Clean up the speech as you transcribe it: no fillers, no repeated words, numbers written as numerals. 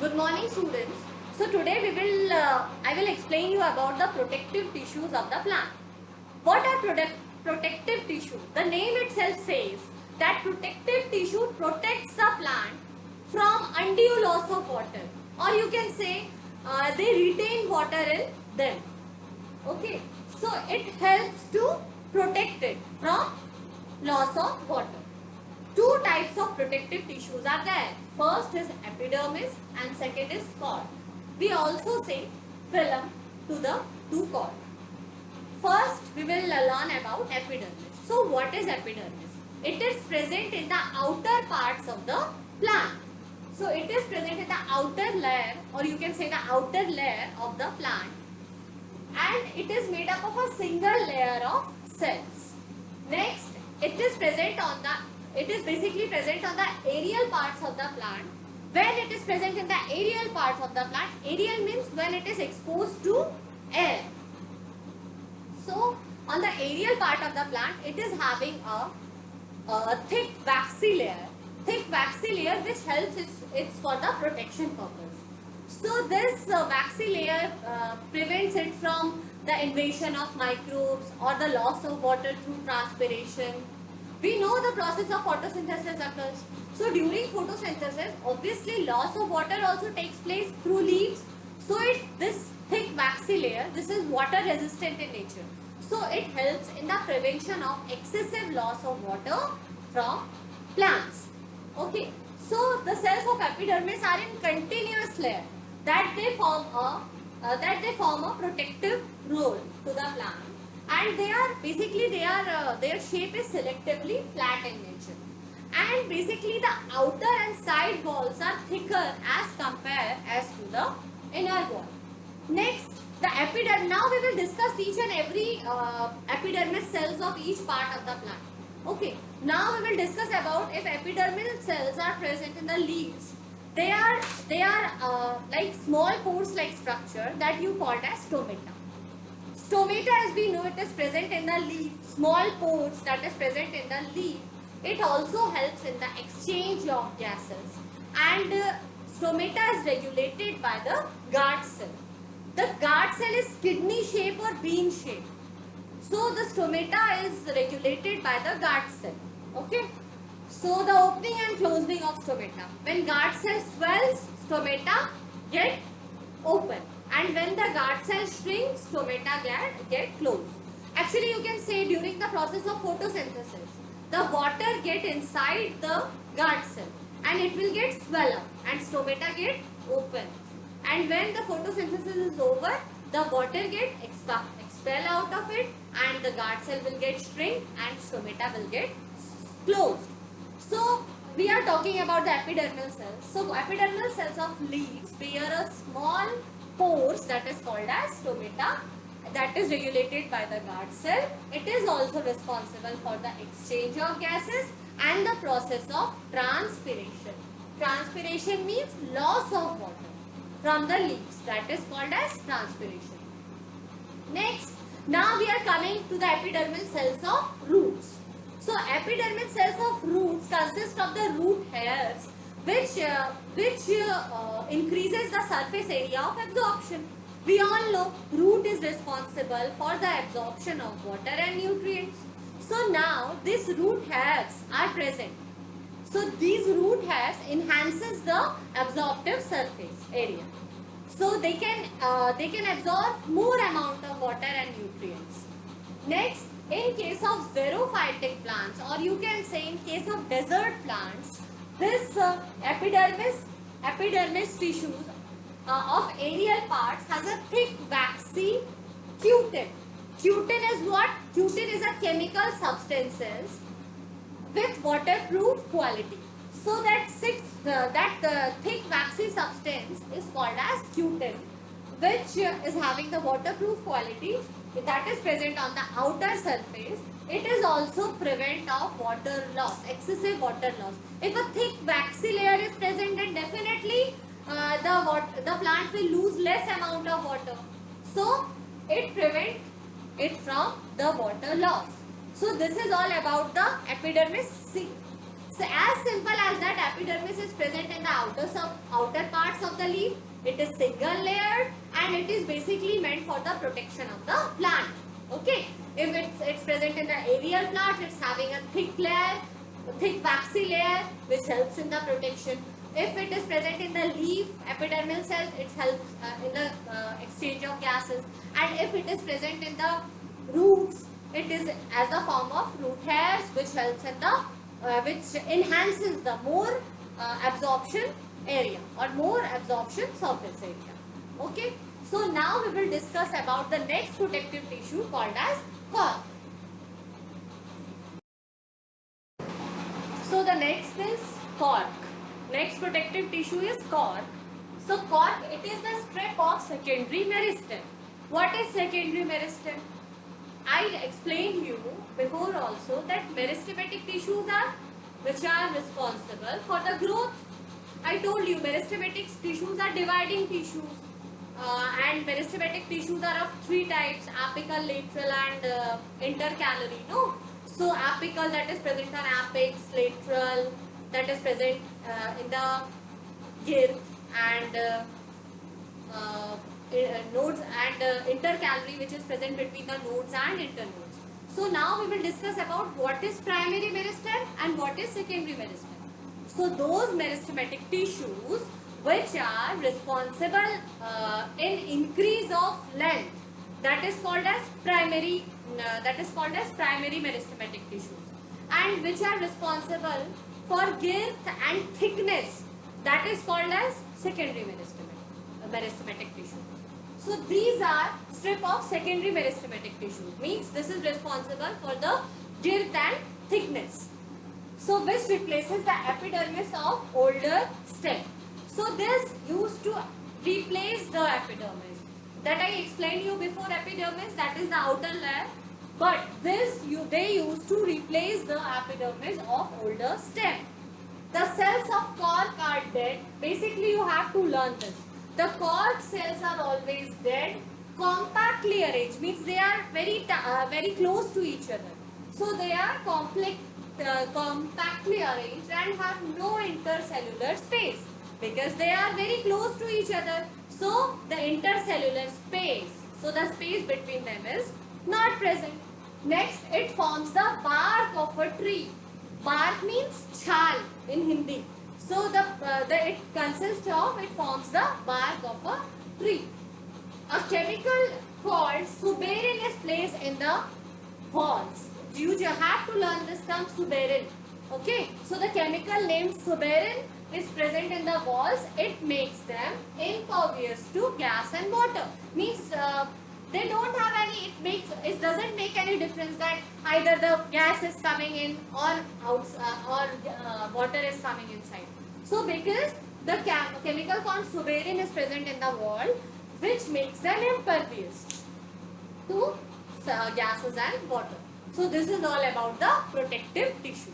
Good morning, students. So today I will explain you about the protective tissues of the plant. What are protective tissue? The name itself says that protective tissue protects the plant from undue loss of water, or you can say they retain water in them. Okay, so it helps to protect it from loss of water. Two types of protective tissues are there. First is epidermis and second is cord. We also say phloem to the two cord. First, we will learn about epidermis. So, what is epidermis? It is present in the outer parts of the plant. So, it is present in the outer layer, or you can say the outer layer of the plant, and it is made up of a single layer of cells. Next, it is basically present on the aerial parts of the plant. When it is present in the aerial parts of the plant, aerial means when it is exposed to air. So, on the aerial part of the plant, it is having a thick waxy layer. Thick waxy layer which helps it's for the protection purpose. So, this waxy layer prevents it from the invasion of microbes or the loss of water through transpiration. We know the process of photosynthesis occurs. So during photosynthesis, obviously loss of water also takes place through leaves. So this thick waxy layer, this is water resistant in nature. So it helps in the prevention of excessive loss of water from plants. Okay. So the cells of epidermis are in continuous layer that they form a protective role to the plant. And their shape is selectively flat in nature, and basically the outer and side walls are thicker as compared as to the inner wall. Next, the epidermis. Now we will discuss each and every epidermis cells of each part of the plant. Okay. Now we will discuss about if epidermal cells are present in the leaves. They are like small pores-like structure that you called as stomata. Stomata, as we know, it is present in the leaf. Small pores that is present in the leaf. It also helps in the exchange of gases. And stomata is regulated by the guard cell. The guard cell is kidney shape or bean shape. So the stomata is regulated by the guard cell. Okay. So the opening and closing of stomata. When guard cell swells, stomata get open. And when the guard cell shrinks, stomata get closed. Actually, you can say during the process of photosynthesis, the water get inside the guard cell and it will get swell up and stomata get open. And when the photosynthesis is over, the water get expel out of it and the guard cell will get shrink and stomata will get closed. So, we are talking about the epidermal cells. So, epidermal cells of leaves bear a small pores that is called as stomata, that is regulated by the guard cell. It is also responsible for the exchange of gases and the process of transpiration. Transpiration means loss of water from the leaves, that is called as transpiration. Next, now we are coming to the epidermal cells of roots. So epidermal cells of roots consist of the root hairs which increases the surface area of absorption. We all know root is responsible for the absorption of water and nutrients. So now these root hairs are present. So these root hairs enhances the absorptive surface area. So they can absorb more amount of water and nutrients. Next, in case of xerophytic plants, or you can say in case of desert plants, this epidermis tissues of aerial parts has a thick waxy cutin. Cutin is what? Cutin is a chemical substances with waterproof quality. So that thick waxy substance is called as cutin, which is having the waterproof quality that is present on the outer surface. It is also prevent of water loss, excessive water loss. If a thick waxy layer is present, then definitely the plant will lose less amount of water. So it prevents it from the water loss. So this is all about the epidermis. So as simple as that, epidermis is present in the outer parts of the leaf. It is single layered and it is basically meant for the protection of the plant. Okay. If it's present in the aerial plant, it's having a thick layer, thick waxy layer which helps in the protection. If it is present in the leaf epidermal cells, it helps in the exchange of gases. And if it is present in the roots, it is as a form of root hairs which helps in the which enhances the more absorption area or more absorption surface area. Okay. So now we will discuss about the next protective tissue called as cork. So the next is cork. Next protective tissue is cork. So cork, it is the strip of secondary meristem. What is secondary meristem? I explained you before also that meristematic tissues are which are responsible for the growth. I told you meristematic tissues are dividing tissues and meristematic tissues are of three types: apical, lateral and intercalary. No? So apical, that is present on apex, lateral that is present in the girth, and nodes, and intercalary which is present between the nodes and internodes. So now we will discuss about what is primary meristem and what is secondary meristem. So those meristematic tissues which are responsible in increase of length, that is called as primary meristematic tissues, and which are responsible for girth and thickness, that is called as secondary meristematic tissues. So these are strip of secondary meristematic tissue, means this is responsible for the girth and thickness. So which replaces the epidermis of older stem. So this used to replace the epidermis. That I explained you before, epidermis, that is the outer layer. But they used to replace the epidermis of older stem. The cells of cork are dead. Basically you have to learn this. The cork cells are always dead, compactly arranged, means they are very close to each other. So they are compactly arranged and have no intercellular space because they are very close to each other. So the intercellular space, so the space between them is not present. Next, it forms the bark of a tree. Bark means chhal in Hindi. So it forms the bark of a tree. A chemical called suberin is placed in the walls. You have to learn this term suberin. Okay. So the chemical named suberin is present in the walls. It makes them impervious to gas and water. Means they don't have any. It doesn't make any difference that either the gas is coming in or water is coming inside. So because the chemical called suberin is present in the wall, which makes them impervious to gases and water. So this is all about the protective tissue.